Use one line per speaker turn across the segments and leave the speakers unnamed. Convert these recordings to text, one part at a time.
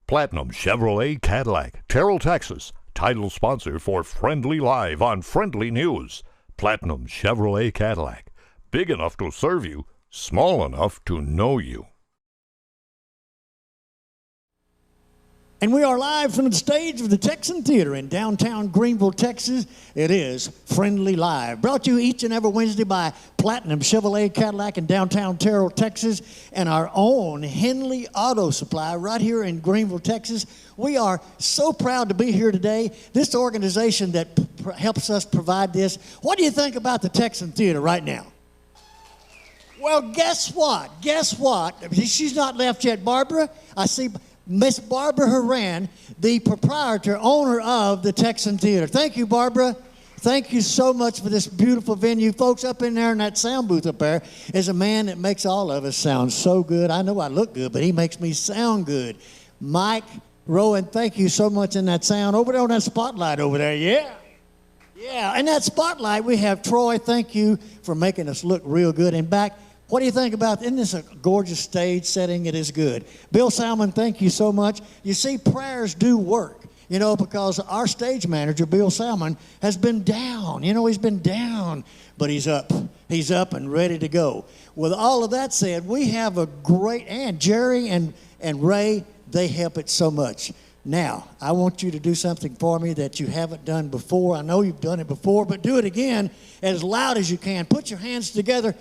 Platinum Chevrolet Cadillac, Terrell, Texas. Title sponsor for Friendly Live on Friendly News. Platinum Chevrolet Cadillac. Big enough to serve you, small enough to know you.
And we are live from the stage of the Texan Theater in downtown Greenville, Texas. It is Friendly Live, brought to you each and every Wednesday by Platinum Chevrolet Cadillac in downtown Terrell, Texas, and our own Henley Auto Supply right here in Greenville, Texas. We are so proud to be here today. This organization that helps us provide this. What do you think about the Texan Theater right now? Well, guess what? Guess what? She's not left yet, Barbara. I see Miss Barbara Horan, the proprietor, owner of the Texan Theater. Thank you, Barbara. Thank you so much for this beautiful venue. Folks, up in there in that sound booth up there is a man that makes all of us sound so good. I know I look good, but he makes me sound good. Mike Rowan, thank you so much in that sound. Over there on that spotlight over there, yeah. Yeah, in that spotlight we have Troy. Thank you for making us look real good. And back, what do you think about, isn't this a gorgeous stage setting? It is good. Bill Salmon, thank you so much. You see, prayers do work, you know, because our stage manager, Bill Salmon, has been down. You know, he's been down, but he's up. He's up and ready to go. With all of that said, we have a great, and Jerry and Ray, they help it so much. Now, I want you to do something for me that you haven't done before. I know you've done it before, but do it again as loud as you can. Put your hands together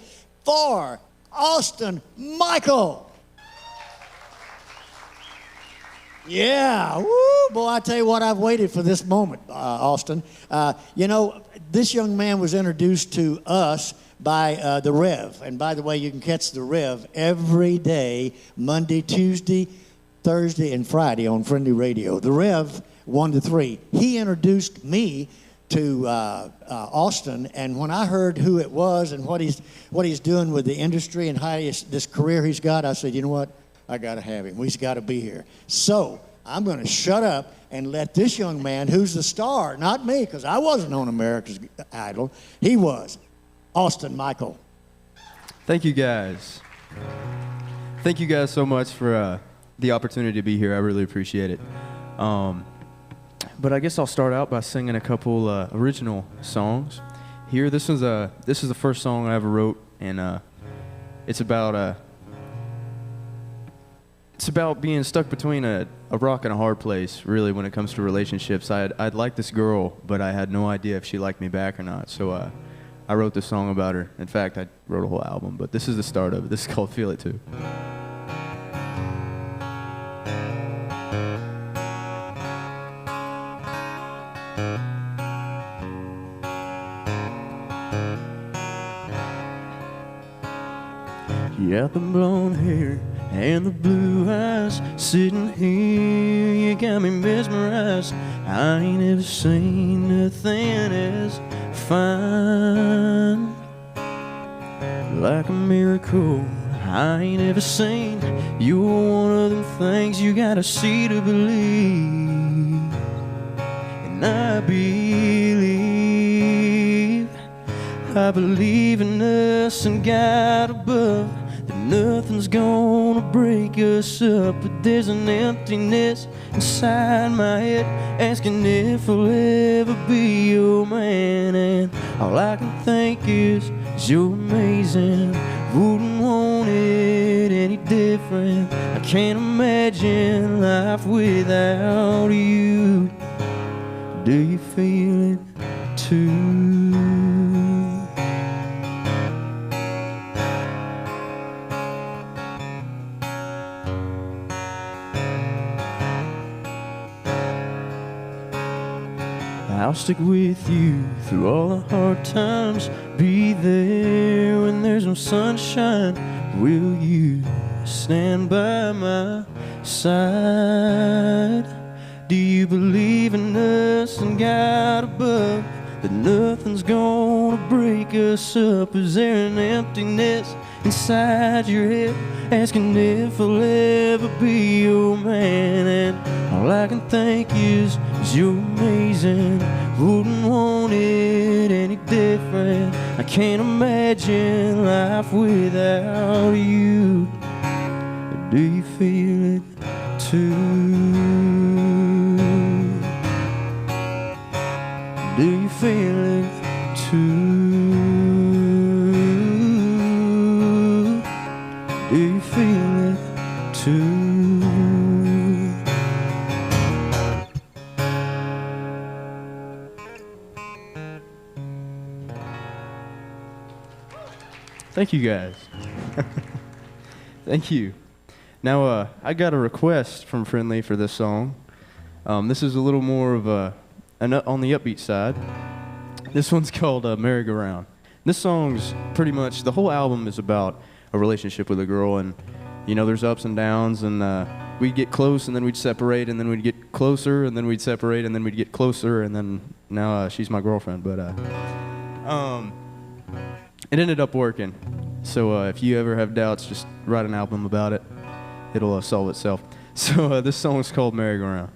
for Austin Michael. Yeah, woo, boy, I tell you what, I've waited for this moment, Austin. You know, this young man was introduced to us by the Rev. And by the way, you can catch the Rev every day, Monday, Tuesday, Thursday, and Friday on Friendly Radio. The Rev, 1 to 3. He introduced me to Austin, and when I heard who it was and what he's doing with the industry and how this career he's got, I said, you know what? I got to have him. He's got to be here. So I'm going to shut up and let this young man, who's the star, not me, because I wasn't on America's Idol. He was. Austin Michael.
Thank you, guys. Thank you guys so much for the opportunity to be here. I really appreciate it. But I guess I'll start out by singing a couple original songs. Here, this is the first song I ever wrote, and it's about being stuck between a rock and a hard place, really, when it comes to relationships. I'd like this girl, but I had no idea if she liked me back or not. So I wrote this song about her. In fact, I wrote a whole album, but this is the start of it. This is called Feel It Too. You got the blonde hair and the blue eyes, sitting here, you got me mesmerized. I ain't ever seen nothing as fine, like a miracle. I ain't ever seen. You're one of them things you gotta see to believe. And I believe in us and God above, that nothing's gonna break us up. But there's an emptiness inside my head, asking if I'll ever be your man. And all I can think is you're amazing. Wouldn't want it any different. I can't imagine life without you. Do you feel it too? I'll stick with you through all the hard times, be there when there's no sunshine. Will you stand by my side? Do you believe in us and God above, that nothing's gonna break us up? Is there an emptiness inside your head, asking if I'll ever be your man? And all I can think is you're amazing. Wouldn't want it any different. I can't imagine life without you. Do you feel it too? Do you feel it too? Do you feel it too? Thank you guys. Thank you. Now, I got a request from Friendlee for this song. This is a little more of on the upbeat side. This one's called Merry-Go-Round. This song's pretty much, the whole album is about a relationship with a girl, and you know, there's ups and downs, and we'd get close, and then we'd separate, and then we'd get closer, and then we'd separate, and then we'd get closer, and then now she's my girlfriend. But it ended up working. So if you ever have doubts, just write an album about it. It'll solve itself. So this song is called Merry-Go-Round.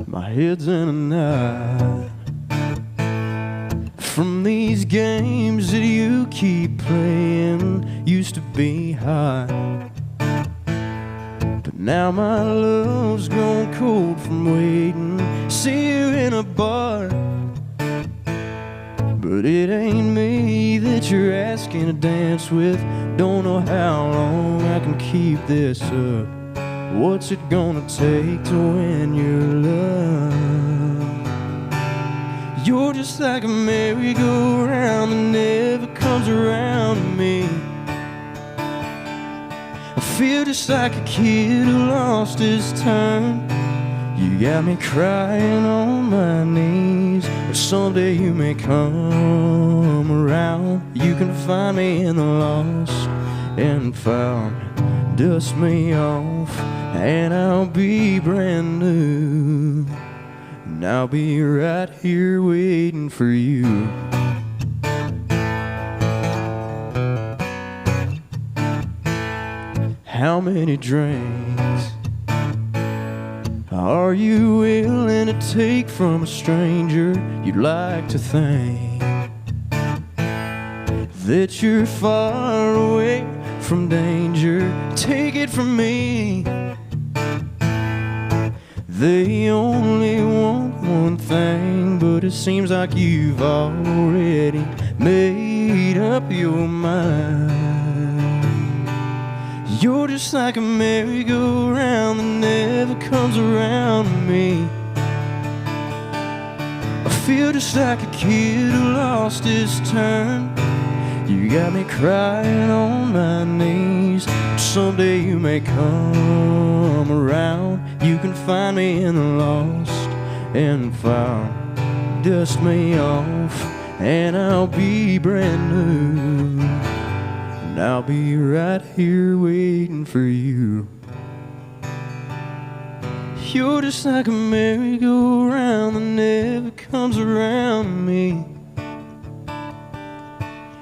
My head's in a knot from these games that you keep playing. Used to be hot, but now my love's grown cold from waiting. See you in a bar, but it ain't me that you're asking to dance with. Don't know how long I can keep this up. What's it gonna take to win your love? You're just like a merry-go-round that never comes around to me. I feel just like a kid who lost his turn. You got me crying on my knees, but someday you may come around. You can find me in the lost and found. Dust me off and I'll be brand new. And I'll be right here waiting for you. How many drinks are you willing to take from a stranger? You'd like to think that you're far away from danger. Take it from me, they only want one thing, but it seems like you've already made up your mind. You're just like a merry-go-round that never comes around to me. I feel just like a kid who lost his turn. You got me crying on my knees. Someday you may come around. You can find me in the lost and found. Dust me off and I'll be brand new. And I'll be right here waiting for you. You're just like a merry-go-round that never comes around me.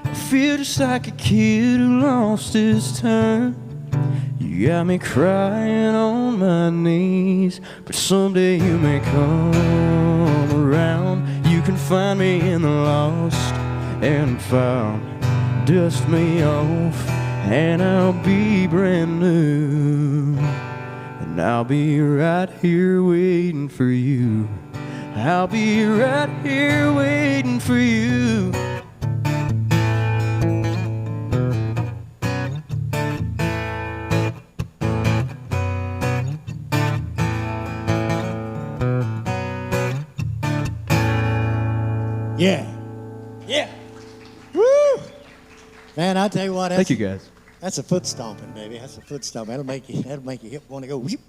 I feel just like a kid who lost his turn. You got me crying on my knees, but someday you may come around. You can find me in the lost and found. Dust me off and I'll be brand new. And I'll be right here waiting for you. I'll be right here waiting for you.
Yeah. Yeah. Woo! Man, I tell you what.
Thank you, guys.
That's a foot stomping, baby. That's a foot stomping. That'll make your hip want to go. Whoop.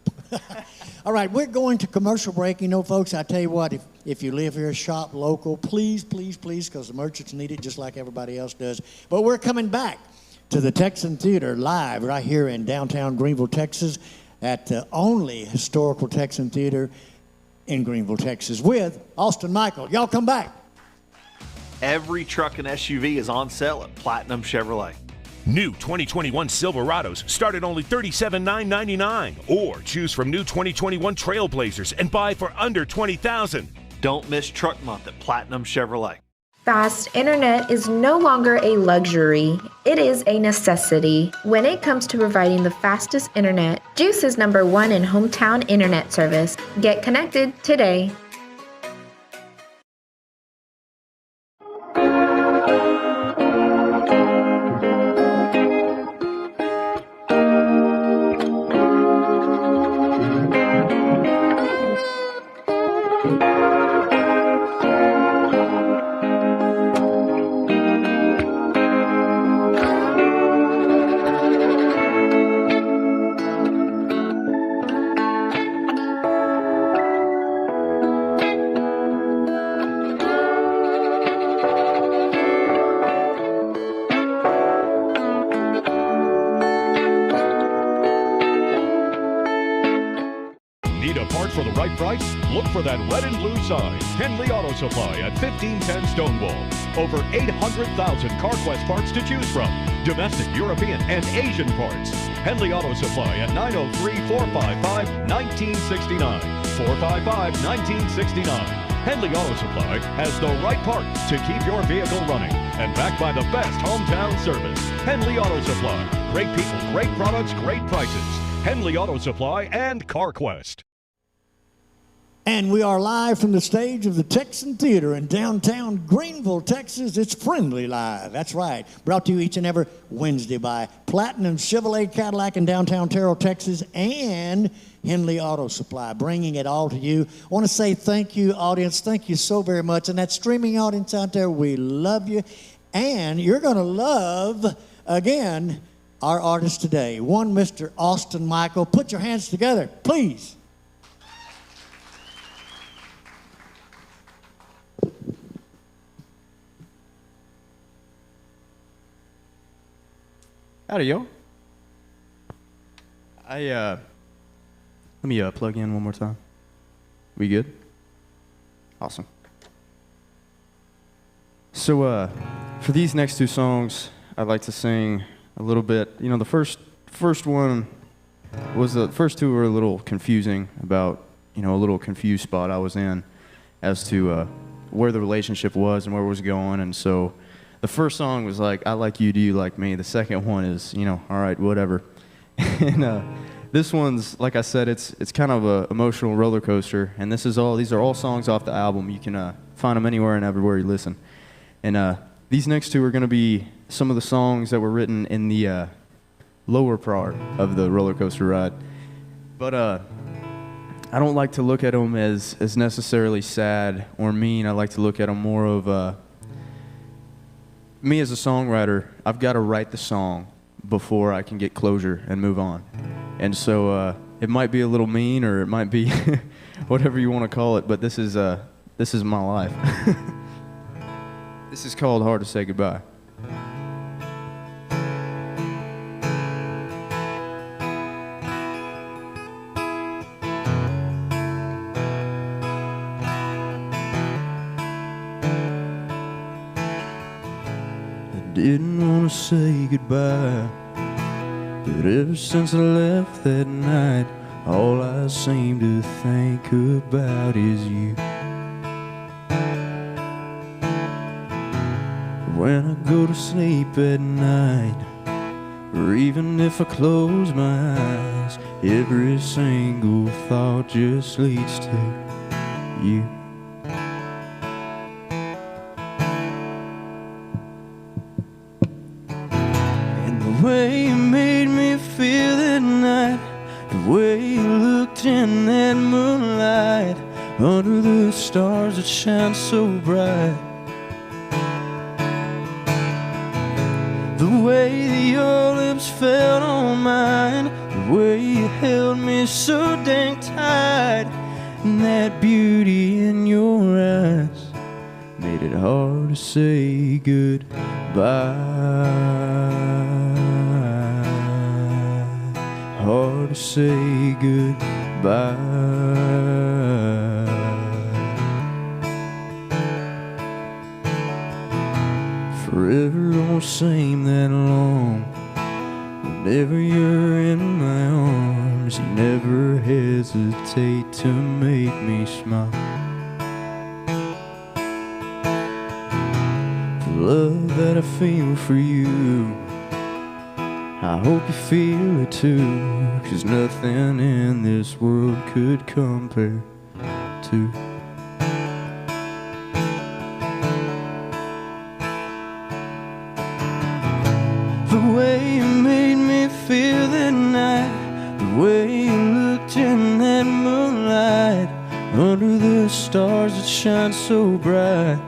All right, we're going to commercial break. You know, folks, I tell you what, if you live here, shop local, please, please, please, because the merchants need it just like everybody else does. But we're coming back to the Texan Theater live right here in downtown Greenville, Texas, at the only historical Texan theater in Greenville, Texas, with Austin Michael. Y'all come back.
Every truck and SUV is on sale at Platinum Chevrolet.
New 2021 Silverados start at only $37,999, or choose from new 2021 Trailblazers and buy for under $20,000.
Don't miss Truck Month at Platinum Chevrolet.
Fast internet is no longer a luxury, it is a necessity. When it comes to providing the fastest internet, Juice is #1 in hometown internet service. Get connected today.
Need a part for the right price? Look for that red and blue sign. Henley Auto Supply at 1510 Stonewall. Over 800,000 CarQuest parts to choose from. Domestic, European, and Asian parts. Henley Auto Supply at 903-455-1969. 455-1969. Henley Auto Supply has the right part to keep your vehicle running. And backed by the best hometown service. Henley Auto Supply. Great people, great products, great prices. Henley Auto Supply and CarQuest.
And we are live from the stage of the Texan Theater in downtown Greenville, Texas. It's Friendly Live. That's right. Brought to you each and every Wednesday by Platinum Chevrolet Cadillac in downtown Terrell, Texas, and Henley Auto Supply, bringing it all to you. I want to say thank you, audience. Thank you so very much. And that streaming audience out there, we love you. And you're going to love, again, our artist today. One, Mr. Austin Michael. Put your hands together, please.
Howdy, yo. Let me plug in one more time. We good? Awesome. So, for these next two songs, I'd like to sing a little bit. You know, the first one was the first two were a little confusing about, you know, a little confused spot I was in as to where the relationship was and where it was going, and so the first song was like, I like you, do you like me? The second one is, you know, all right, whatever. And this one's, like I said, it's kind of an emotional roller coaster. And these are all songs off the album. You can find them anywhere and everywhere you listen. And these next two are going to be some of the songs that were written in the lower part of the roller coaster ride. But I don't like to look at them as necessarily sad or mean. I like to look at them more of me as a songwriter. I've got to write the song before I can get closure and move on. And so it might be a little mean, or it might be whatever you want to call it, but this is my life. This is called Hard to Say Goodbye. Didn't want to say goodbye, but ever since I left that night, all I seem to think about is you. When I go to sleep at night, or even if I close my eyes, every single thought just leads to you. The way you made me feel that night, the way you looked in that moonlight, under the stars that shine so bright, the way that your lips fell on mine, the way you held me so dang tight, and that beauty in your eyes made it hard to say goodbye. Hard to say goodbye. Forever don't seem that long. Whenever you're in my arms, you never hesitate to make me smile. love that I feel for you, I hope you feel it too, 'cause nothing in this world could compare to. The way you made me feel that night, the way you looked in that moonlight, under the stars that shine so bright.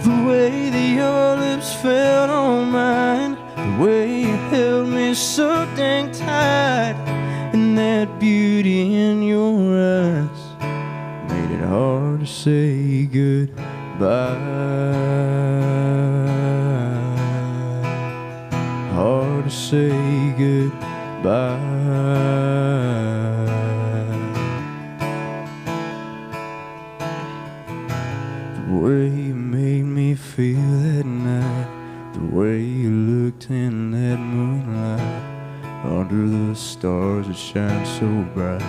The way that your lips felt on mine, the way you held me so dang tight, and that beauty in your eyes made it hard to say goodbye. Hard to say goodbye. The way you made me feel that night, the way you looked in that moonlight, under the stars that shine so bright.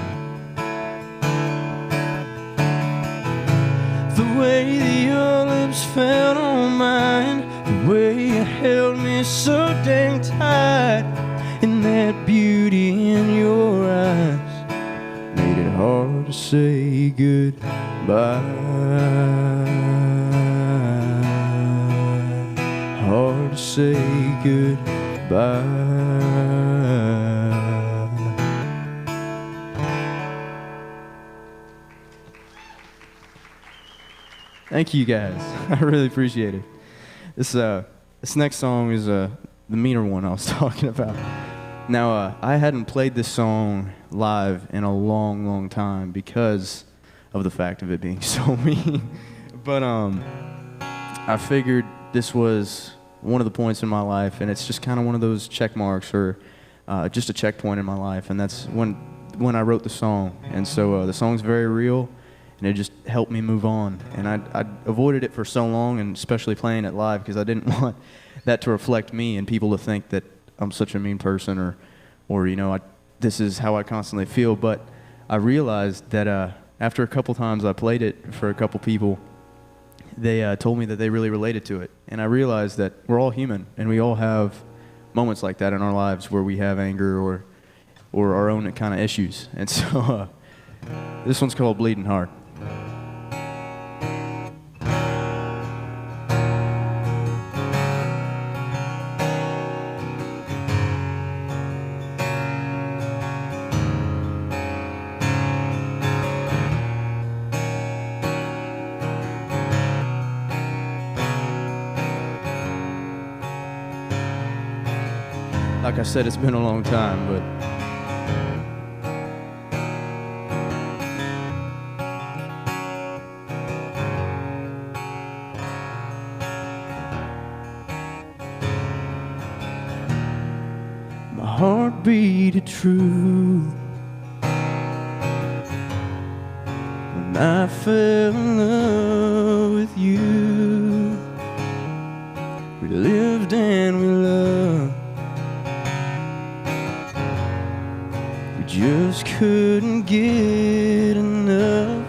The way that your lips felt on mine, the way you held me so dang tight, and that beauty in your eyes made it hard to say goodbye. Hard to say goodbye. Thank you guys. I really appreciate it. This next song is the meaner one I was talking about. Now, I hadn't played this song live in a long, long time because of the fact of it being so mean. But I figured this was one of the points in my life, and it's just kind of one of those check marks or just a checkpoint in my life, and that's when I wrote the song. And so the song's very real, and it just helped me move on. And I avoided it for so long, and especially playing it live, because I didn't want that to reflect me and people to think that I'm such a mean person or you know, this is how I constantly feel. But I realized that after a couple times I played it for a couple people, they told me that they really related to it. And I realized that we're all human, and we all have moments like that in our lives where we have anger or our own kind of issues. And so this one's called Bleeding Heart. Like I said, it's been a long time, but my heart beat true when I fell in love with you. We lived and we loved, just couldn't get enough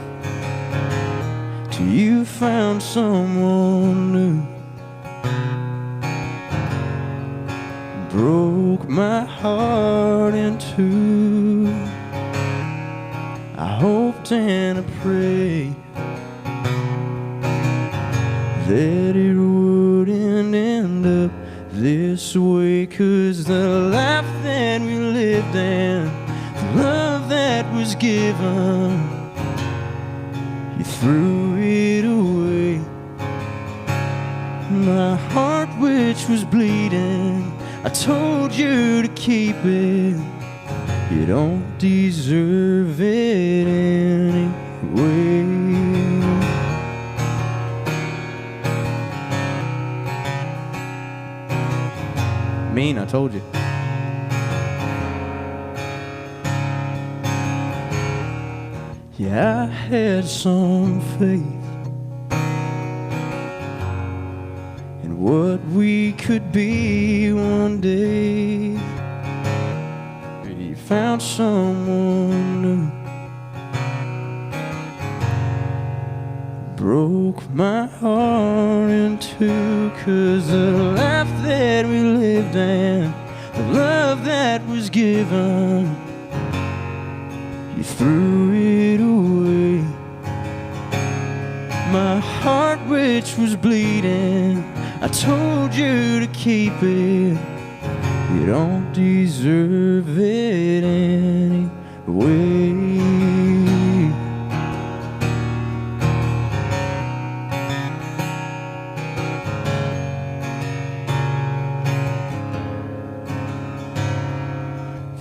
till you found someone new. Broke my heart in two. I hoped and I prayed that it wouldn't end up this way, 'cause the life that we lived in, love that was given, you threw it away. My heart, which was bleeding, I told you to keep it. You don't deserve it anyway. Mean, I told you. Yeah, I had some faith in what we could be one day. You found someone new, broke broke my heart in two, 'cause the life that we lived and the love that was given, you threw it away. My heart which was bleeding, I told you to keep it. You don't deserve it anyway.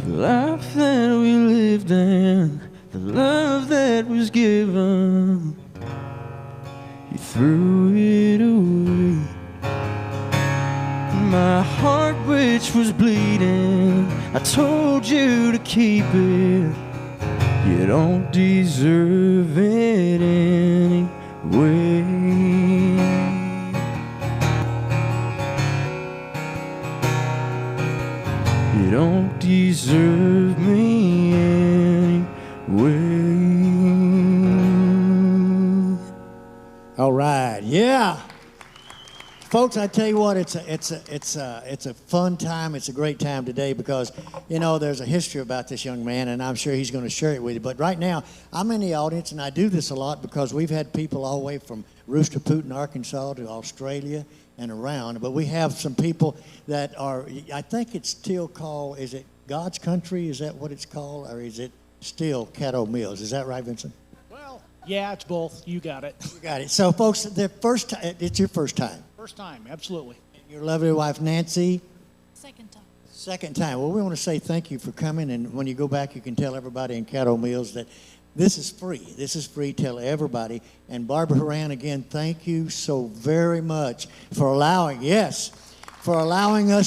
The life that we lived and the love that was given, you threw it away. My heart which was bleeding, I told you to keep it. You don't deserve it anyway. You don't deserve me anyway.
All right, yeah. Folks, I tell you what, it's a fun time. It's a great time today because, you know, there's a history about this young man, and I'm sure he's going to share it with you. But right now, I'm in the audience, and I do this a lot because we've had people all the way from Rooster Putin, Arkansas, to Australia and around. But we have some people that are, I think it's still called, is it God's Country? Is that what it's called? Or is it still Caddo Mills? Is that right, Vincent?
Well, yeah, it's both. You got it.
You got it. So, folks, it's your first time.
First time, absolutely.
Your lovely wife, Nancy?
Second time.
Second time. Well, we want to say thank you for coming, and when you go back, you can tell everybody in Caddo Mills that this is free. This is free. Tell everybody. And Barbara Horan, again, thank you so very much for allowing us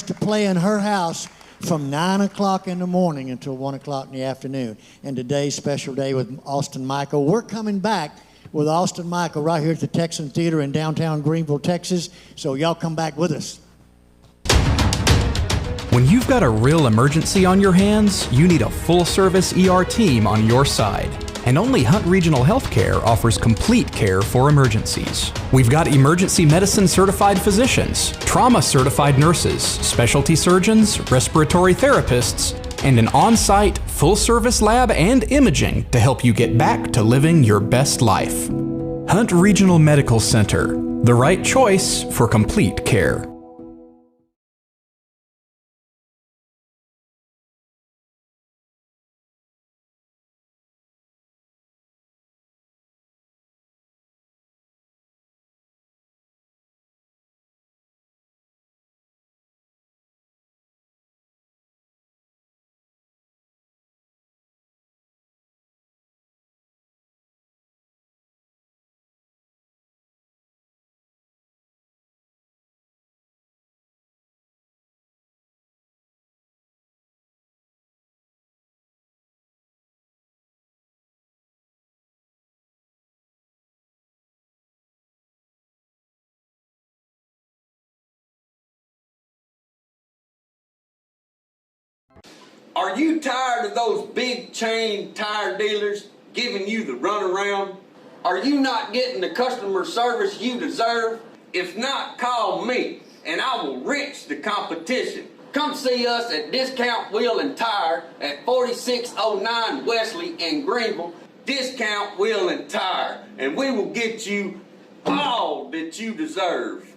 to play in her house from 9 o'clock in the morning until 1 o'clock in the afternoon. And today's special day with Austin Michael. We're coming back with Austin Michael right here at the Texan Theater in downtown Greenville, Texas. So y'all come back with us.
When you've got a real emergency on your hands, you need a full-service ER team on your side. And only Hunt Regional Healthcare offers complete care for emergencies. We've got emergency medicine certified physicians, trauma certified nurses, specialty surgeons, respiratory therapists, and an on-site full-service lab and imaging to help you get back to living your best life. Hunt Regional Medical Center, the right choice for complete care.
Are you tired of those big chain tire dealers giving you the runaround? Are you not getting the customer service you deserve? If not, call me and I will wrench the competition. Come see us at Discount Wheel and Tire at 4609 Wesley in Greenville. Discount Wheel and Tire, and we will get you all that you deserve.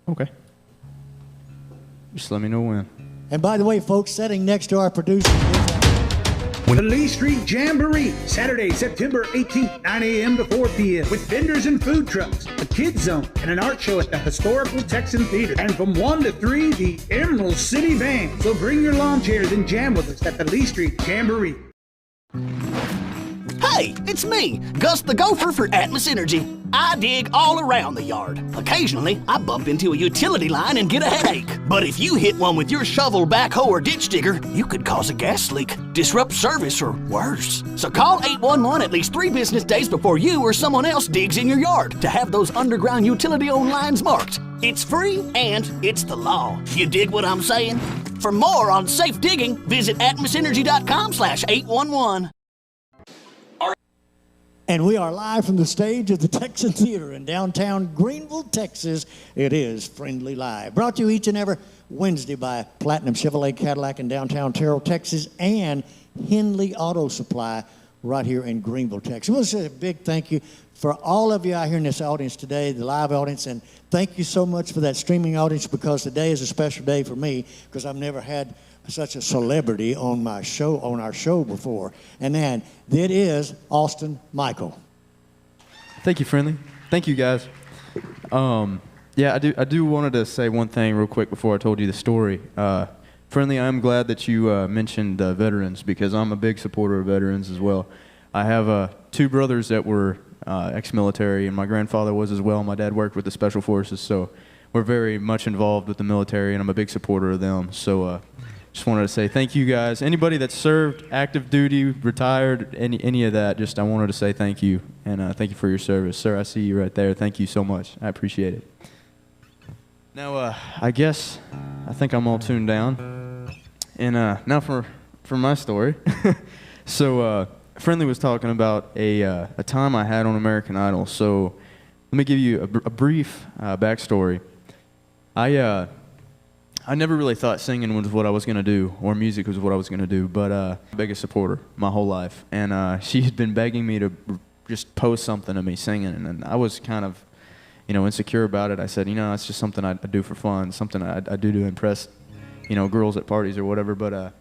Okay. Just let me know when.
And by the way, folks, sitting next to our producer is
the Lee Street Jamboree, Saturday, September 18th, 9 a.m. to 4 p.m. with vendors and food trucks, a kids zone, and an art show at the historical Texan Theater. And from 1 to 3, the Emerald City Band. So bring your lawn chairs and jam with us at the Lee Street Jamboree.
Hey, it's me, Gus the Gopher for Atmos Energy. I dig all around the yard. Occasionally, I bump into a utility line and get a headache. But if you hit one with your shovel, backhoe, or ditch digger, you could cause a gas leak, disrupt service, or worse. So call 811 at least 3 business days before you or someone else digs in your yard to have those underground utility-owned lines marked. It's free and it's the law. You dig what I'm saying? For more on safe digging, visit atmosenergy.com/811.
And we are live from the stage of the Texan Theater in downtown Greenville, Texas. It is Friendly Live. Brought to you each and every Wednesday by Platinum Chevrolet Cadillac in downtown Terrell, Texas, and Henley Auto Supply right here in Greenville, Texas. We'll say a big thank you for all of you out here in this audience today, the live audience, and thank you so much for that streaming audience, because today is a special day for me because I've never had such a celebrity on my show, on our show before. And then it is Austin Michael.
Thank you, Friendly. Thank you, guys. Yeah, I do wanted to say one thing real quick before I told you the story. Friendly, I'm glad that you mentioned veterans, because I'm a big supporter of veterans as well. I have 2 brothers that were ex-military, and my grandfather was as well. My dad worked with the Special Forces, so we're very much involved with the military, and I'm a big supporter of them. So just wanted to say thank you guys. Anybody that served, active duty, retired, any of that, just I wanted to say thank you, and thank you for your service. Sir, I see you right there. Thank you so much. I appreciate it. Now, I think I'm all tuned down. And now for my story. So Friendly was talking about a time I had on American Idol. So let me give you a brief backstory. I never really thought singing was what I was going to do, or music was what I was going to do, but biggest supporter my whole life. And she had been begging me to just post something of me singing, and I was kind of, insecure about it. I said, it's just something I do for fun, something I do to impress, girls at parties or whatever. But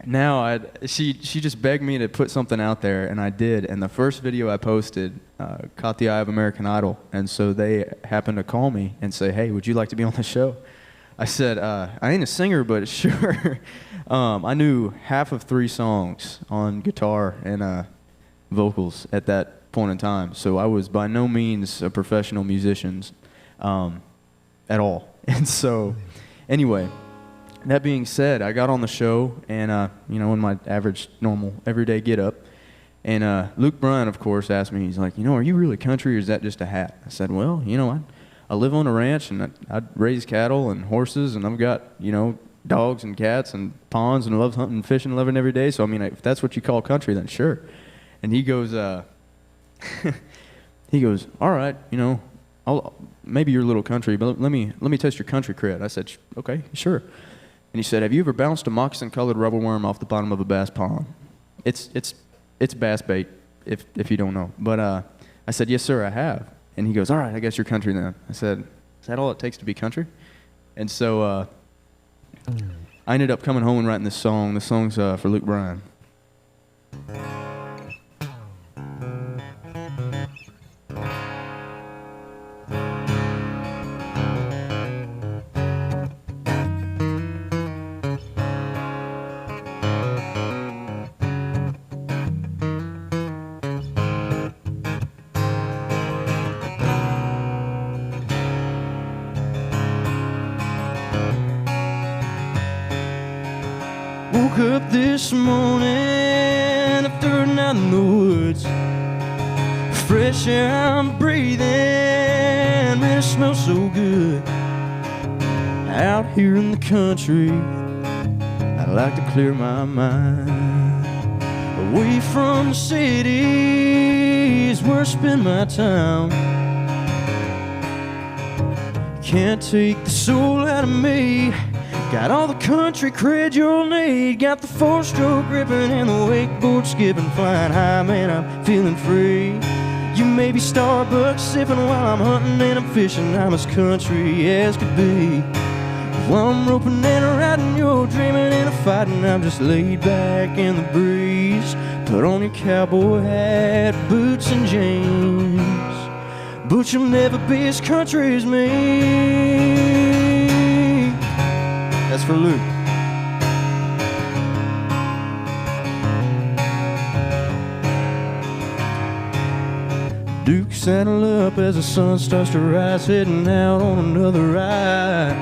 now she just begged me to put something out there, and I did. And the first video I posted caught the eye of American Idol, and so they happened to call me and say, "Hey, would you like to be on the show?" I said, "I ain't a singer, but sure." I knew half of 3 songs on guitar and vocals at that point in time, so I was by no means a professional musician at all. And so, anyway. That being said, I got on the show, and in my average, normal, everyday get-up, and Luke Bryan, of course, asked me, he's like, are you really country, or is that just a hat? I said, well, I live on a ranch, and I raise cattle and horses, and I've got, dogs and cats and ponds, and I love hunting and fishing and living every day, so, if that's what you call country, then sure. And he goes, all right, maybe you're a little country, but let me test your country cred. I said, okay, sure. And he said, have you ever bounced a moccasin-colored rubber worm off the bottom of a bass pond? It's bass bait, if you don't know. But I said, yes, sir, I have. And he goes, all right, I guess you're country then. I said, is that all it takes to be country? And so I ended up coming home and writing this song. The song's for Luke Bryan. Woke up this morning after a night in the woods. Fresh air I'm breathing, man, it smells so good. Out here in the country, I'd like to clear my mind. Away from the cities where I spend my time. Can't take the soul out of me. Got all the country cred you'll need. Got the 4-stroke gripping and the wakeboard skipping, flying high, man, I'm feeling free. You may be Starbucks sipping while I'm hunting and I'm fishing. I'm as country as could be. While I'm roping and riding, you're dreaming and fighting. I'm just laid back in the breeze. Put on your cowboy hat, boots and jeans, but you'll never be as country as me. That's for Luke. Duke saddle up as the sun starts to rise, heading out on another ride.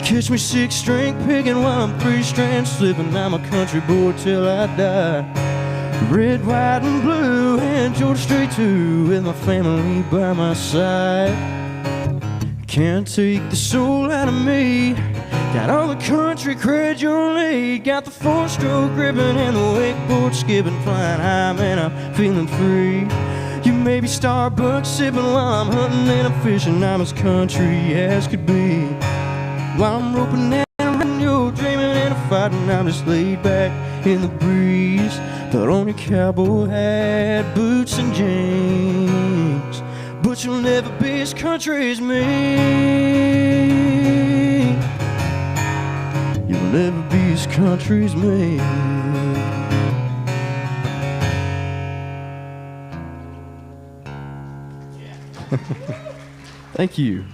Catch me 6-string picking while I'm 3-strand slipping. I'm a country boy till I die. Red, white, and blue, and Georgia Street too, with my family by my side. Can't take the soul out of me. Got all the country cred you'll need. Got the four-stroke ribbon and the wakeboard skipping, flying high, man, I'm feeling free. You may be Starbucks sipping while I'm hunting and I'm fishing. I'm as country as could be. While I'm roping and running, you're dreaming and I'm fighting. I'm just laid back in the breeze. Put on your cowboy hat, boots and jeans. But you'll never be as country as me. You'll never be as country as me. Thank you.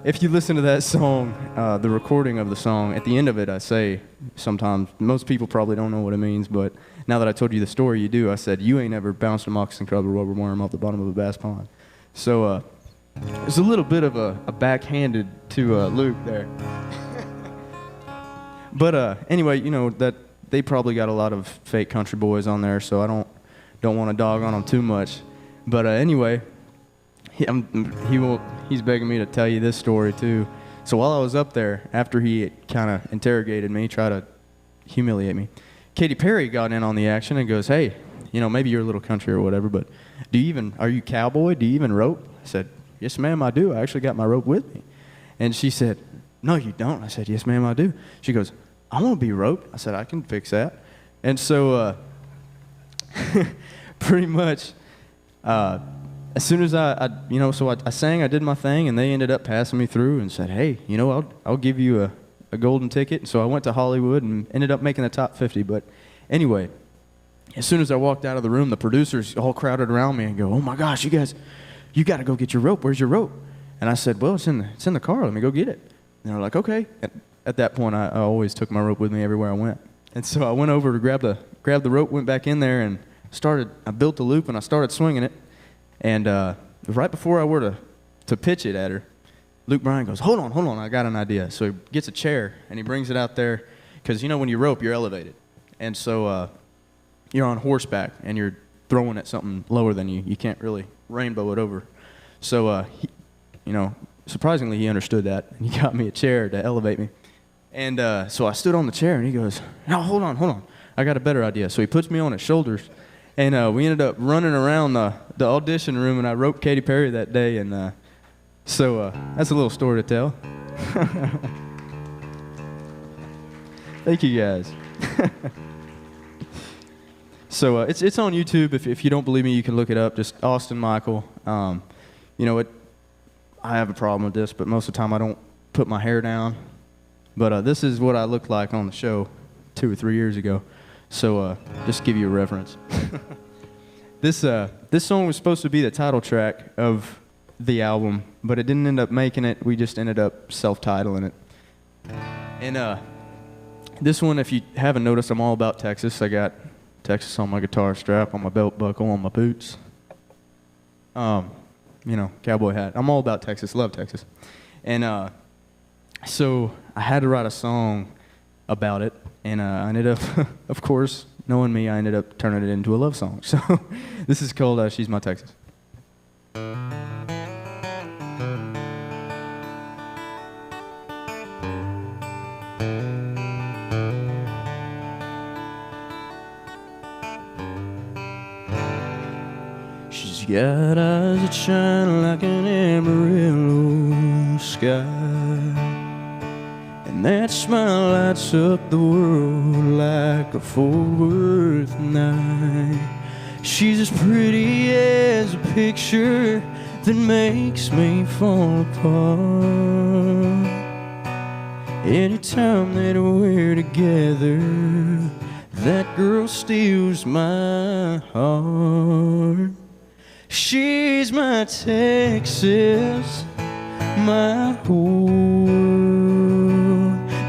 If you listen to that song, the recording of the song, at the end of it, I say sometimes, most people probably don't know what it means, but now that I told you the story, you do. I said, you ain't ever bounced a moccasin covered rubber worm off the bottom of a bass pond. So it's a little bit of a backhanded to Luke there. But anyway, you know, that they probably got a lot of fake country boys on there, so I don't want to dog on them too much. But anyway, he's begging me to tell you this story too. So while I was up there, after he kind of interrogated me, tried to humiliate me, Katy Perry got in on the action and goes, hey, you know, maybe you're a little country or whatever, but are you cowboy? Do you even rope? I said, yes, ma'am, I do. I actually got my rope with me. And she said, no, you don't. I said, yes, ma'am, I do. She goes, I want to be roped. I said, I can fix that. And so pretty much, as soon as I sang, I did my thing, and they ended up passing me through and said, hey, you know, I'll give you a golden ticket. So I went to Hollywood and ended up making the top 50. But anyway, as soon as I walked out of the room, the producers all crowded around me and go, oh my gosh, you guys, you got to go get your rope. Where's your rope? And I said, well, it's in the car. Let me go get it. And they're like, okay. And at that point, I always took my rope with me everywhere I went. And so I went over to grab the rope, went back in there, and I built the loop, and I started swinging it. And right before I were to pitch it at her, Luke Bryan goes, hold on, I got an idea. So he gets a chair, and he brings it out there, because, you know, when you rope, you're elevated. And so you're on horseback, and you're throwing at something lower than you. You can't really rainbow it over. So, surprisingly, he understood that, and he got me a chair to elevate me. And so I stood on the chair, and he goes, no, hold on. I got a better idea. So he puts me on his shoulders, and we ended up running around the audition room, and I roped Katy Perry that day, and so that's a little story to tell. Thank you, guys. So it's on YouTube. If you don't believe me, you can look it up. Just Austin Michael. I have a problem with this, but most of the time I don't put my hair down. But this is what I looked like on the show 2 or 3 years ago. So just to give you a reference. This song was supposed to be the title track of the album, but it didn't end up making it. We just ended up self-titling it. And this one, if you haven't noticed, I'm all about Texas. I got Texas on my guitar strap, on my belt buckle, on my boots. Cowboy hat. I'm all about Texas, love Texas. And so I had to write a song about it, and I ended up, of course, knowing me, I ended up turning it into a love song. So this is called She's My Texas. She's got eyes that shine like an Amarillo sky, and that smile lights up the world like a Fort Worth night. She's as pretty as a picture that makes me fall apart. Anytime that we're together, that girl steals my heart. She's my Texas, my whole world.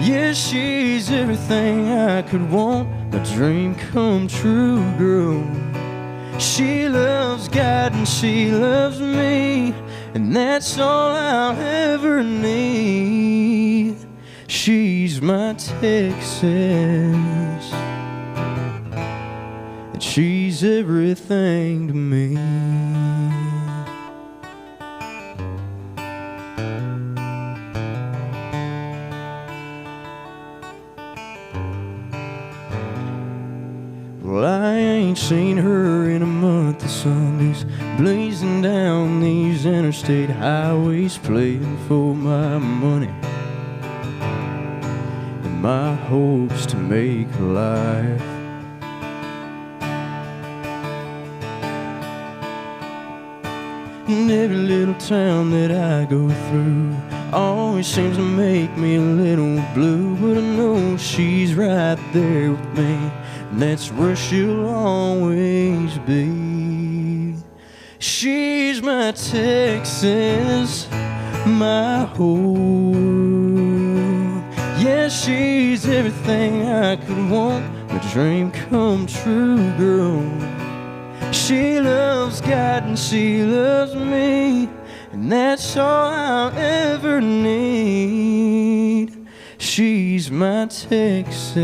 Yeah, she's everything I could want, a dream come true, girl. She loves God and she loves me, and that's all I'll ever need. She's my Texas, and she's everything to me. Ain't seen her in a month of Sundays, blazing down these interstate highways, playing for my money and my hopes to make a life. And every little town that I go through always seems to make me a little blue, but I know she's right there with me, and that's where she'll always be. She's my Texas, my home. Yeah, she's everything I could want, a dream come true, girl. She loves God and she loves me, and that's all I'll ever need. She's my Texas,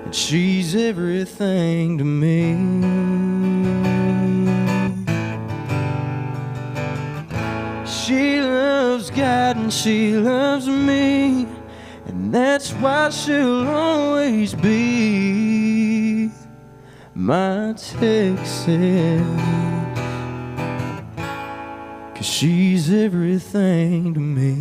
and she's everything to me. She loves God and she loves me, and that's why she'll always be my Texas, 'cause she's everything to me.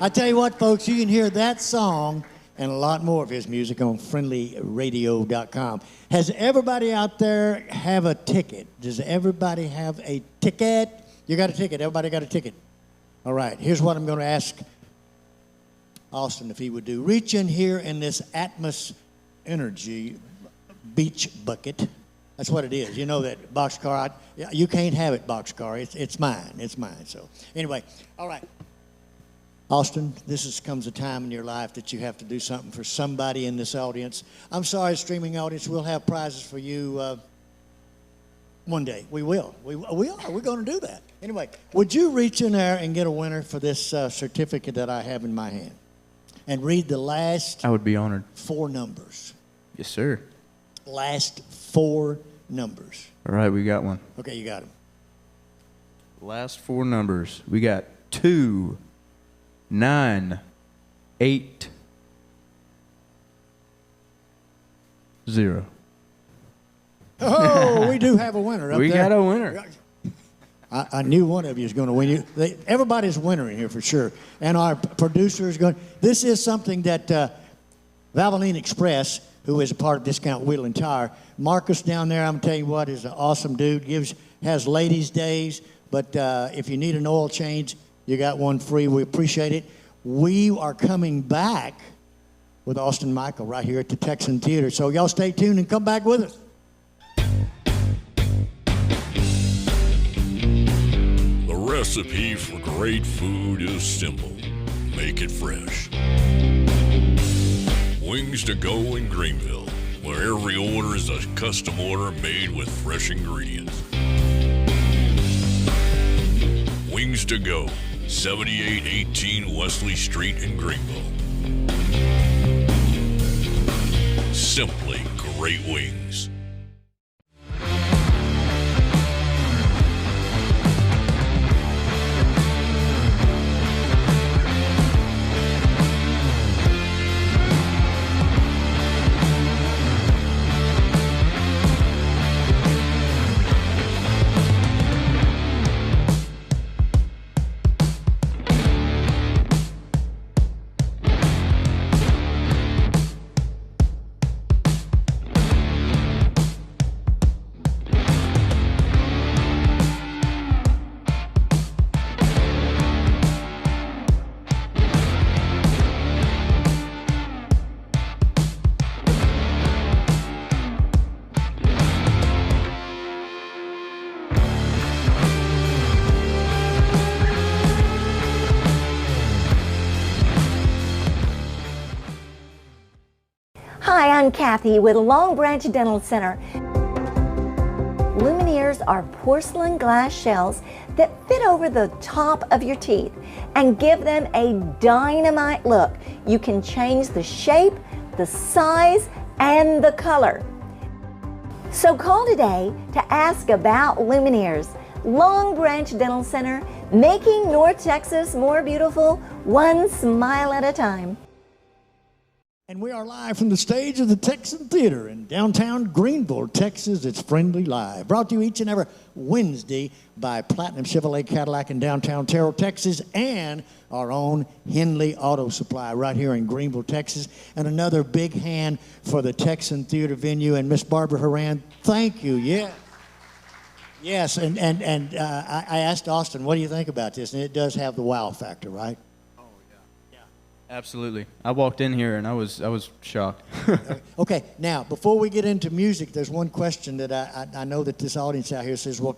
I tell you what, folks, you can hear that song and a lot more of his music on friendlyradio.com. Has everybody out there have a ticket? Does everybody have a ticket? You got a ticket. Everybody got a ticket. All right, here's what I'm going to ask Austin if he would do. Reach in here in this Atmos Energy beach bucket. That's what it is. You know that boxcar. You can't have it, boxcar. It's mine. It's mine. So anyway, all right. Austin, comes a time in your life that you have to do something for somebody in this audience. I'm sorry, streaming audience, we'll have prizes for you one day. We will. We are. We're going to do that. Anyway, would you reach in there and get a winner for this certificate that I have in my hand? And read the last...
I would be honored.
4 numbers.
Yes, sir.
Last 4 numbers.
All right, we got one.
Okay, you got them.
Last 4 numbers. We got 2, 9, 8, 0.
Oh, we do have a winner up there.
We got a winner.
I knew one of you was going to win. Everybody's winner in here for sure. And our producer is going. This is something that Valvoline Express, who is a part of Discount Wheel and Tire, Marcus down there, I'm telling you what, is an awesome dude. Has ladies' days, but if you need an oil change, you got one free. We appreciate it. We are coming back with Austin Michael right here at the Texan Theater. So y'all stay tuned and come back with us.
The recipe for great food is simple. Make it fresh. Wings to Go in Greenville, where every order is a custom order made with fresh ingredients. Wings to Go, 7818 Wesley Street in Greenville. Simply great wings.
Hi, I'm Kathy with Long Branch Dental Center. Lumineers are porcelain glass shells that fit over the top of your teeth and give them a dynamite look. You can change the shape, the size, and the color. So call today to ask about Lumineers. Long Branch Dental Center, making North Texas more beautiful, one smile at a time.
And we are live from the stage of the Texan Theater in downtown Greenville, Texas. It's Friendly Live, brought to you each and every Wednesday by Platinum Chevrolet Cadillac in downtown Terrell, Texas, and our own Henley Auto Supply right here in Greenville, Texas. And another big hand for the Texan Theater venue. And Miss Barbara Horan, thank you. Yeah. Yes, and I asked Austin, what do you think about this? And it does have the wow factor, right?
Absolutely. I walked in here and I was shocked.
Okay, now before we get into music, there's one question that I know that this audience out here says, well,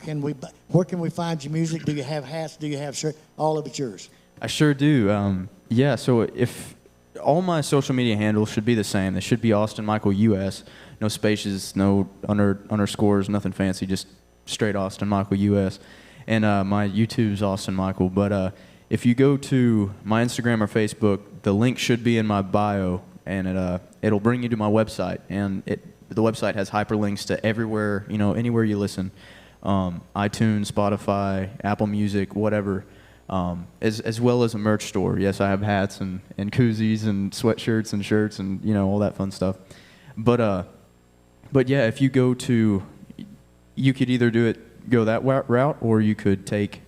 where can we find your music? Do you have hats? Do you have shirts? All of it's yours.
I sure do. Yeah, so if all my social media handles should be the same. They should be Austin Michael US. No spaces, no underscores, nothing fancy, just straight Austin Michael US. And my YouTube's Austin Michael. But if you go to my Instagram or Facebook, the link should be in my bio, and it'll bring you to my website. And the website has hyperlinks to everywhere, anywhere you listen, iTunes, Spotify, Apple Music, whatever, as well as a merch store. Yes, I have hats and koozies and sweatshirts and shirts and all that fun stuff. But yeah, if you go to, you could either go that route, or you could take.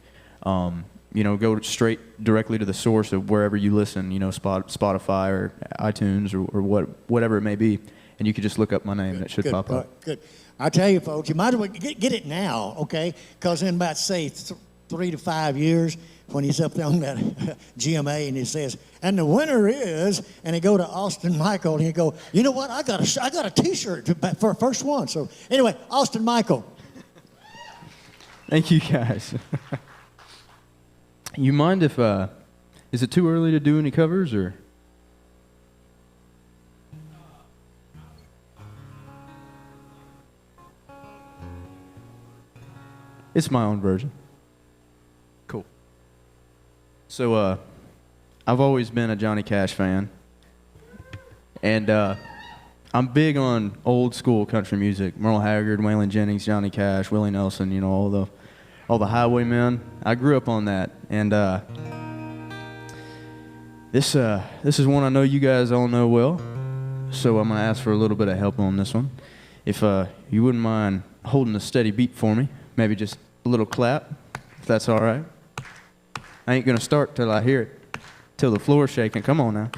Go straight directly to the source of wherever you listen, Spotify or iTunes or whatever it may be, and you could just look up my name and it should pop up.
Good. I tell you, folks, you might as well get it now, okay? Because in about, say, 3 to 5 years, when he's up there on that GMA and he says, and the winner is, and he go to Austin Michael and he go, you know what? I got a T-shirt for first one. So anyway, Austin Michael.
Thank you, guys. You mind if, is it too early to do any covers, or? It's my own version. Cool. So, I've always been a Johnny Cash fan, and I'm big on old school country music. Merle Haggard, Waylon Jennings, Johnny Cash, Willie Nelson, all the Highwaymen. I grew up on that, and this is one I know you guys all know well, so I'm gonna ask for a little bit of help on this one. If you wouldn't mind holding a steady beat for me, maybe just a little clap, if that's all right. I ain't gonna start till I hear it, till the floor's shaking. Come on now.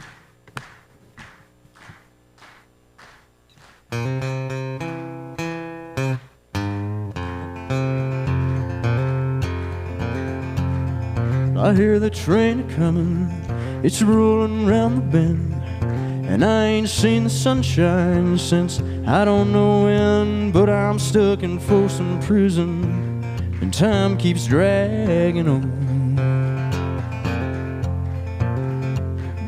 I hear the train a-comin', it's rollin' round the bend, and I ain't seen the sunshine since I don't know when, but I'm stuck in Folsom Prison, and time keeps dragging on.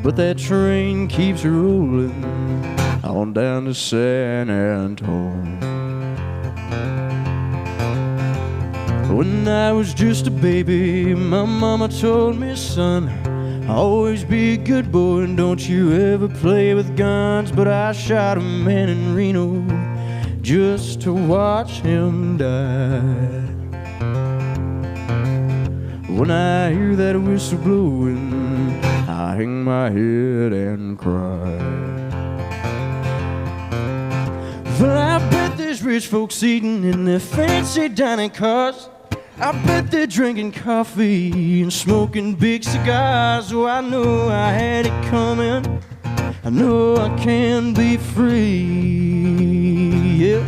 But that train keeps rollin' on down to San Antone. When I was just a baby, my mama told me, son, always be a good boy and don't you ever play with guns. But I shot a man in Reno just to watch him die. When I hear that whistle blowing, I hang my head and cry. Well, I bet there's rich folks eating in their fancy dining cars. I bet they're drinking coffee and smoking big cigars. Oh, I know I had it coming. I know I can be free, yeah.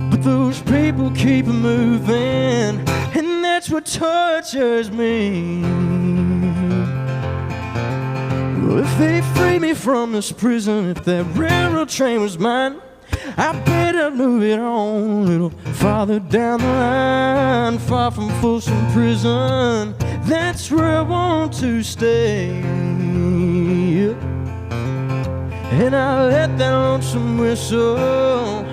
But those people keep moving, and that's what tortures me. Well, if they free me from this prison, if that railroad train was mine, I bet I'd move it on a little farther down the line, far from Folsom Prison. That's where I want to stay, yeah. And I let that lonesome whistle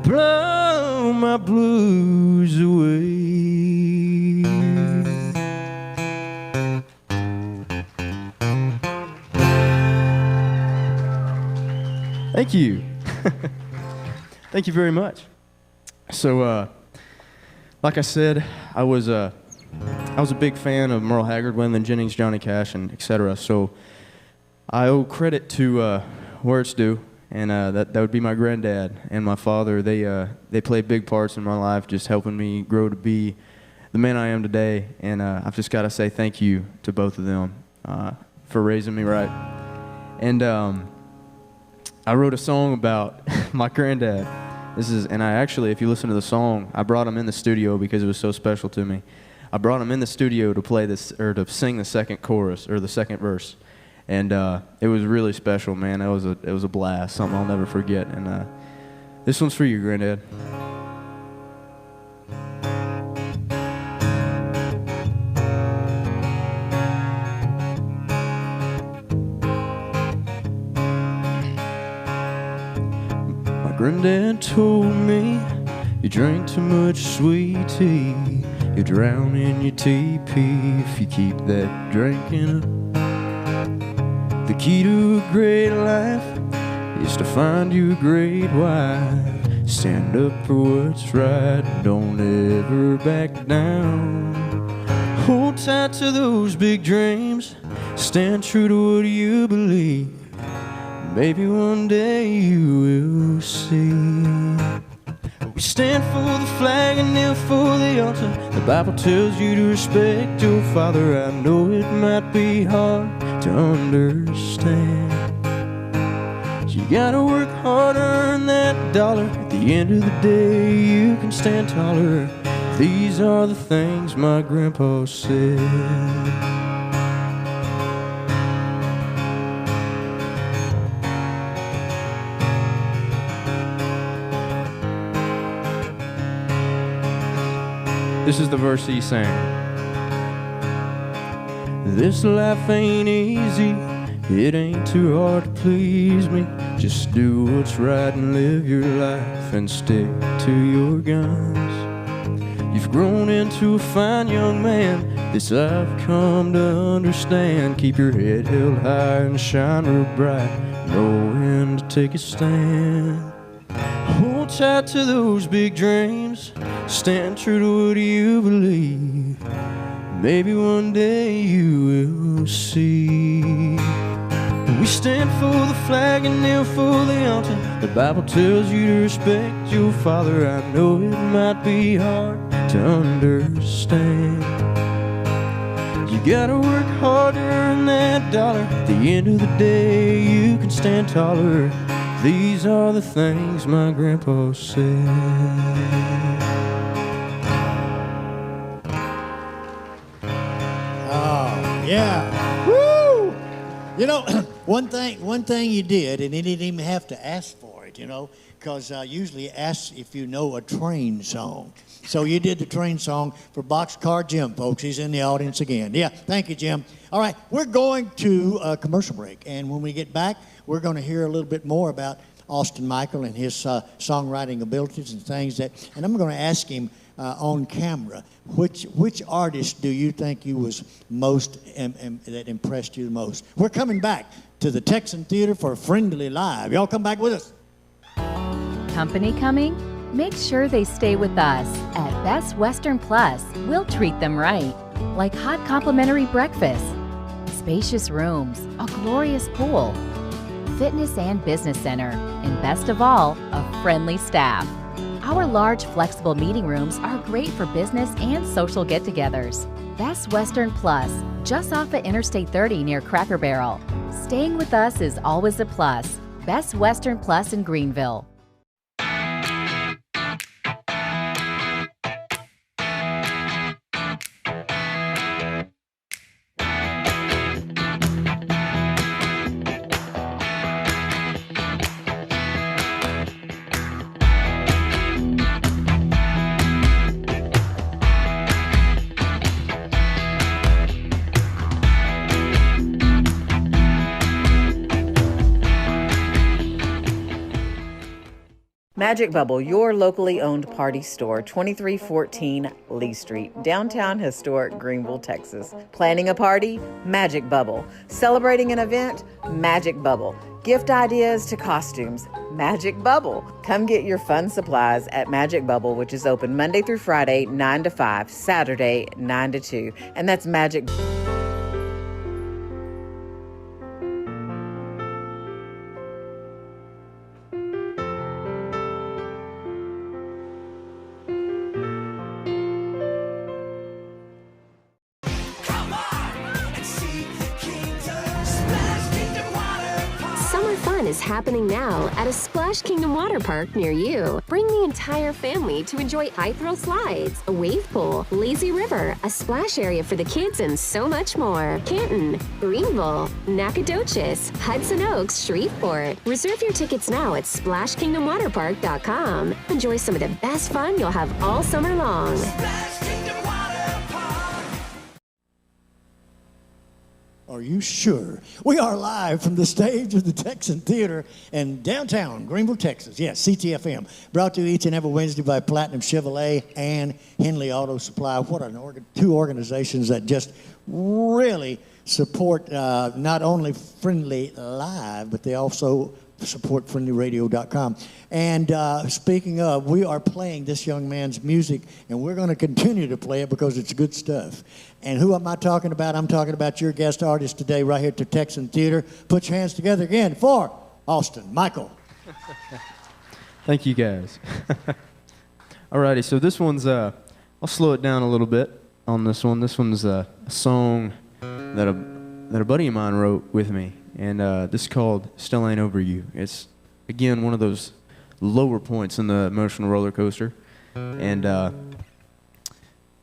blow blow my blues away. Thank you. Thank you very much. So, like I said, I was a big fan of Merle Haggard, Waylon Jennings, Johnny Cash, and etc. So I owe credit to where it's due, and that would be my granddad and my father. They played big parts in my life, just helping me grow to be the man I am today. And I've just got to say thank you to both of them for raising me right. And I wrote a song about my granddad. And I actually, if you listen to the song, I brought him in the studio because it was so special to me. I brought him in the studio to play this, or to sing the second chorus, or the second verse. And it was really special, man. It was a blast, something I'll never forget. And this one's for you, Granddad. Granddad told me you drink too much sweet tea, you drown in your teepee if you keep that drinking up. The key to a great life is to find you a great wife. Stand up for what's right, don't ever back down. Hold tight to those big dreams, stand true to what you believe. Maybe one day you will see. We stand for the flag and kneel for the altar. The Bible tells you to respect your father. I know it might be hard to understand. You gotta work hard to earn that dollar. At the end of the day, you can stand taller. These are the things my grandpa said. This is the verse he sang. This life ain't easy, it ain't too hard to please me. Just do what's right and live your life and stick to your guns. You've grown into a fine young man, this I've come to understand. Keep your head held high and shine real bright, know when to take a stand. Hold tight to those big dreams, stand true to what you believe. Maybe one day you will see. We stand for the flag and kneel for the altar. The Bible tells you to respect your father. I know it might be hard to understand. You gotta work hard to earn that dollar. At the end of the day, you can stand taller. These are the things my grandpa said.
Oh, yeah. Woo! You know, one thing you did, and he didn't even have to ask for it, you know, because usually asks if you know a train song. So you did the train song for Boxcar Jim, folks. He's in the audience again. Yeah, thank you, Jim. All right, we're going to a commercial break, and when we get back, we're going to hear a little bit more about Austin Michael and his songwriting abilities and things that, and I'm going to ask him on camera, which artist do you think you was most, that impressed you the most? We're coming back to the Texan Theater for Friendly Live. Y'all come back with us.
Company coming? Make sure they stay with us. At Best Western Plus, we'll treat them right. Like hot complimentary breakfast, spacious rooms, a glorious pool, fitness and business center, and best of all, a friendly staff. Our large, flexible meeting rooms are great for business and social get-togethers. Best Western Plus, just off of Interstate 30 near Cracker Barrel. Staying with us is always a plus. Best Western Plus in Greenville.
Magic Bubble, your locally owned party store, 2314 Lee Street, downtown historic Greenville, Texas. Planning a party? Magic Bubble. Celebrating an event? Magic Bubble. Gift ideas to costumes? Magic Bubble. Come get your fun supplies at Magic Bubble, which is open Monday through Friday, 9 to 5, Saturday, 9 to 2. And that's Magic.
Is happening now at a Splash Kingdom water park near you. Bring the entire family to enjoy high thrill slides, a wave pool, lazy river, a splash area for the kids, and so much more. Canton, Greenville, Nacogdoches, Hudson Oaks, Shreveport. Reserve your tickets now at SplashKingdomWaterPark.com. Enjoy some of the best fun you'll have all summer long.
Are you sure? We are live from the stage of the Texan Theater in downtown Greenville, Texas. Yes, CTFM. Brought to you each and every Wednesday by Platinum Chevrolet and Henley Auto Supply. What two organizations that just really support not only Friendly Live, but they also support friendlyradio.com. And speaking of, we are playing this young man's music, and we're going to continue to play it because it's good stuff. And who am I talking about? I'm talking about your guest artist today right here at the Texan Theater. Put your hands together again for Austin Michael.
Thank you, guys. Alrighty, so this one's, I'll slow it down a little bit on this one. This one's a song that a buddy of mine wrote with me. And this is called Still Ain't Over You. It's, again, one of those lower points in the emotional roller coaster. And I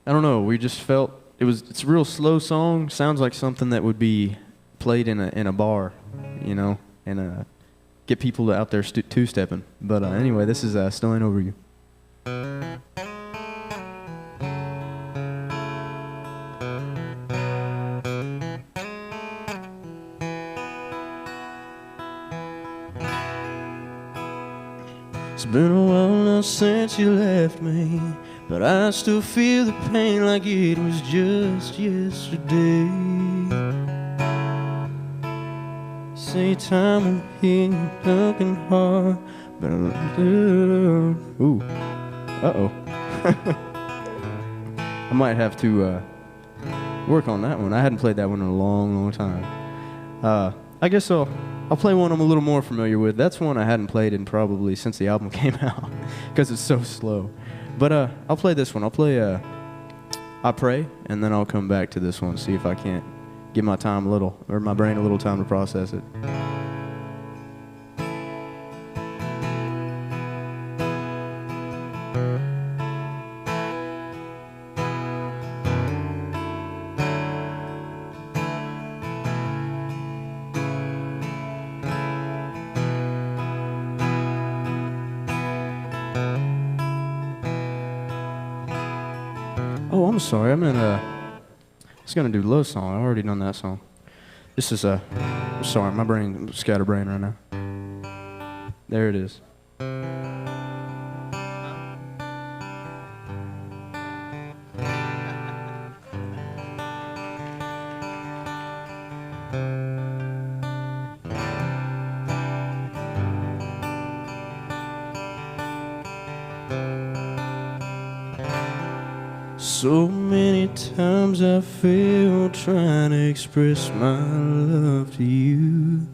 don't know, we just felt, it's a real slow song. Sounds like something that would be played in a bar, you know, and get people out there two-stepping. But anyway, this is Still Ain't Over You. It's been a while now since you left me, but I still feel the pain like it was just yesterday. Say time will heal you looking hard, but ooh, uh-oh. I might have to work on that one. I hadn't played that one in a long, long time. I guess I'll play one I'm a little more familiar with. That's one I hadn't played in probably since the album came out because it's so slow. But I'll play this one. I'll play I Pray, and then I'll come back to this one, see if I can't give my brain a little time to process it. Oh, I'm sorry. I was gonna do Love Song. I've already done that song. This is I'm sorry, my brain, scatterbrain right now. There it is. So many times I failed trying to express my love to you,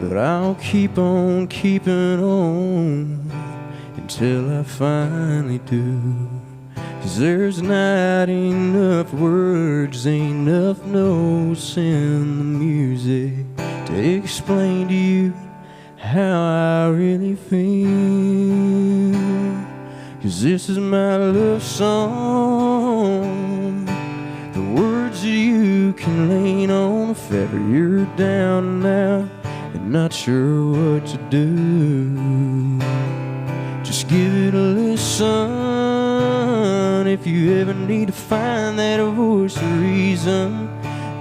but I'll keep on keeping on until I finally do. 'Cause there's not enough words, ain't enough notes in the music to explain to you how I really feel. 'Cause this is my love song, the words that you can lean on if ever you're down and out and not sure what to do. Just give it a listen if you ever need to find that voice or reason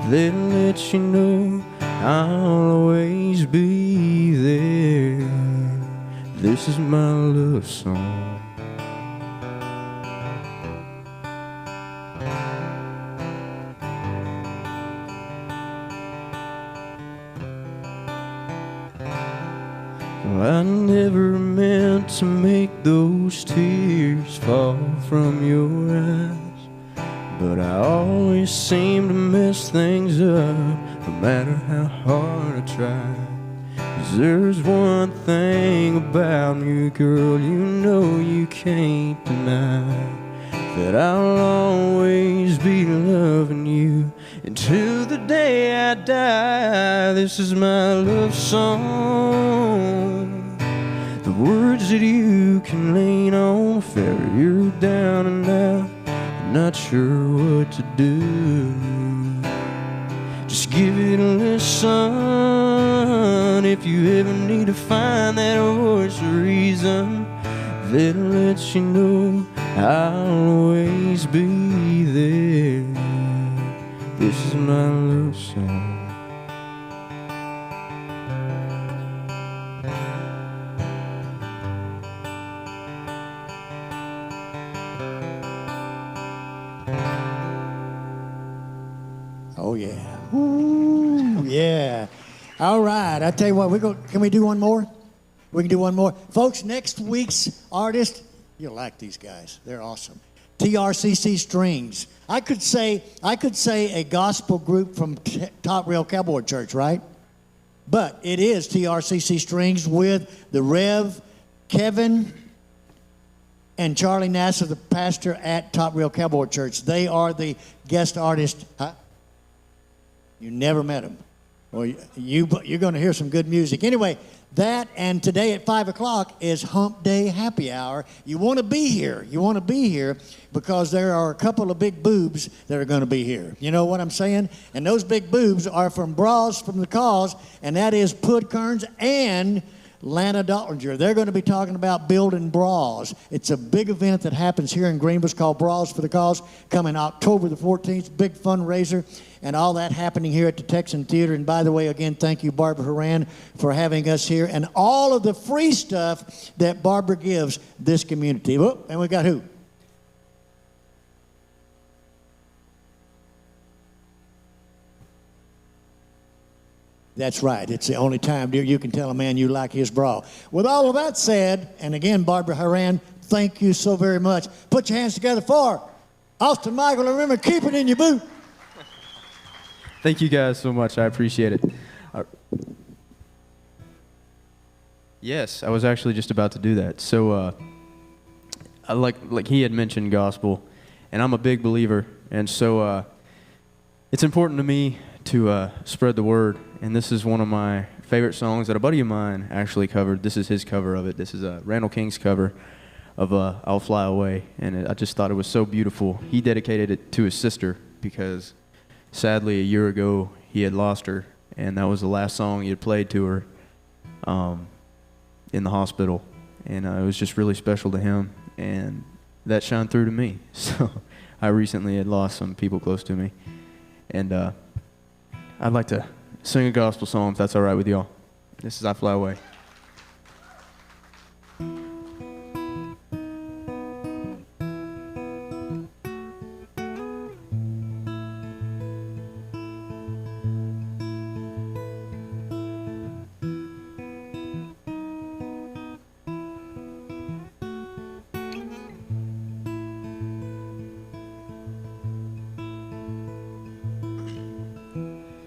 that'll let you know I'll always be there. This is my love song. I never meant to make those tears fall from your eyes, but I always seem to mess things up, no matter how hard I try. 'Cause there's one thing about me, girl, you know you can't deny, that I'll always be loving you until the day I die. This is my love song, the words that you can lean on if ever you're down and out, not sure what to do. Just give it a listen if you ever need to find that voice or reason that'll let you know I'll always be there. This is my love song.
Oh yeah. Ooh, yeah. All right. I tell you what, can we do one more? We can do one more. Folks, next week's artist, you'll like these guys. They're awesome. TRCC Strings. I could say a gospel group from Top Rail Cowboy Church, right? But it is TRCC Strings with the Rev. Kevin and Charlie Nassar, the pastor at Top Rail Cowboy Church. They are the guest artist. Huh? You never met them. Well, you're going to hear some good music. Anyway, that and today at 5 o'clock is Hump Day Happy Hour. You want to be here. You want to be here because there are a couple of big boobs that are going to be here. You know what I'm saying? And those big boobs are from Bras from the Cause, and that is Pud Kearns and Lana Dollinger. They're going to be talking about building bras. It's a big event that happens here in Greenville. It's called Bras for the Cause, coming October the 14th. Big fundraiser and all that happening here at the Texan Theater. And by the way, again, thank you, Barbara Horan, for having us here and all of the free stuff that Barbara gives this community. Oh, and we got who? That's right. It's the only time, dear, you can tell a man you like his bra. With all of that said, and again, Barbara Horan, thank you so very much. Put your hands together for Austin Michael. And remember, keep it in your boot.
Thank you guys so much. I appreciate it. Yes, I was actually just about to do that. So, like he had mentioned gospel, and I'm a big believer, and so it's important to me to spread the word. And this is one of my favorite songs that a buddy of mine actually covered. This is his cover of it. This is Randall King's cover of I'll Fly Away. And I just thought it was so beautiful. He dedicated it to his sister because sadly a year ago he had lost her. And that was the last song he had played to her in the hospital. And it was just really special to him. And that shined through to me. So I recently had lost some people close to me. And I'd like to sing a gospel song, if that's all right with y'all. This is I Fly Away.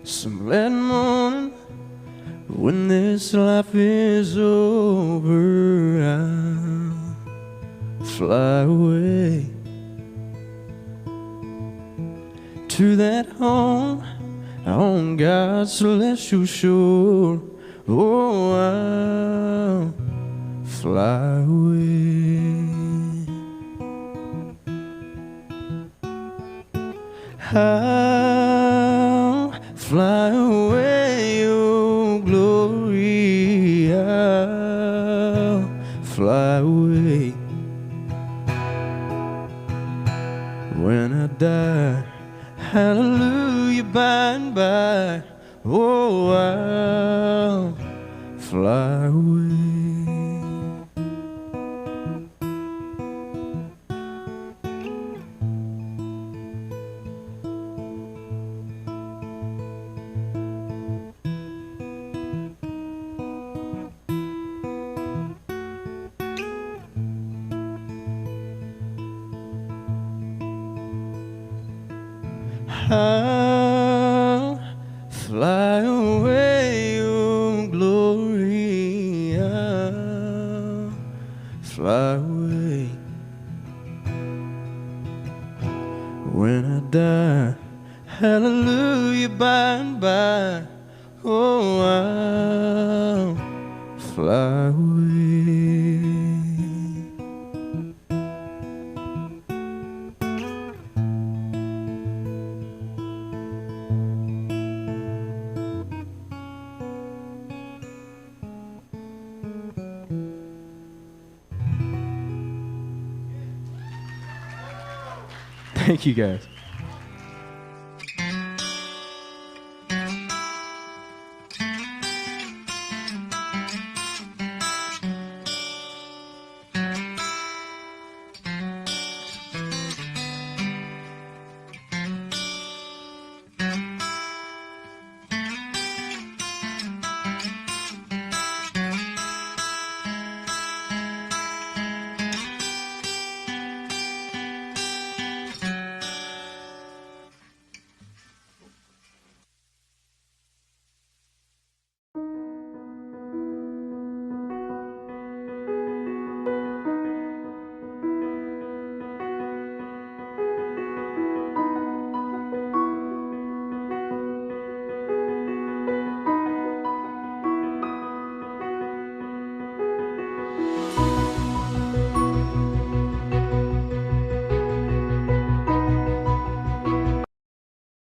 Some glad morning, when this life is over, I'll fly away to that home on God's celestial shore. Oh, I'll fly away. I'll fly away, oh glory, I'll fly away. When I die, hallelujah, by and by, oh, I'll fly away. I'll fly away, oh glory, I'll fly away. When I die, hallelujah, by and by, oh, I'll fly away. Thank you, guys.